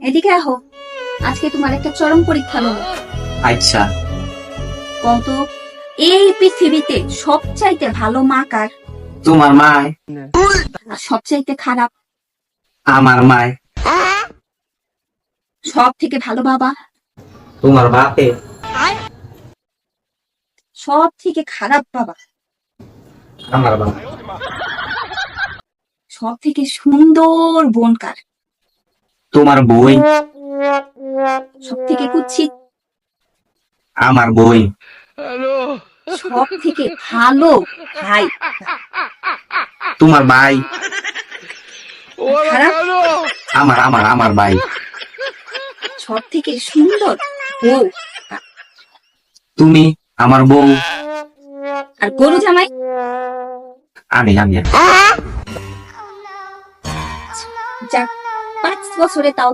এদিকে আহো, আজকে তোমার একটা চরম পরীক্ষা নেব। আচ্ছা, কত এই পৃথিবীতে সবচাইতে ভালো মা কার? তোমার মায়। আর সবচাইতে খারাপ? আমার মায়। সব থেকে ভালো বাবা? তোমার বাপে। সব থেকে খারাপ বাবা? আমার বাপ। সব থেকে সুন্দর বোন কার? তোমার বই। সব থেকে কুৎসিত? আমার বই। সব থেকে ভালো ভাই? তোমার ভাই। খারাপ? আমার ভাই। সব থেকে সুন্দর বউ? তুমি আমার বউ। আর গরু জামাই? আমি। যাক, 5 বছরে তাও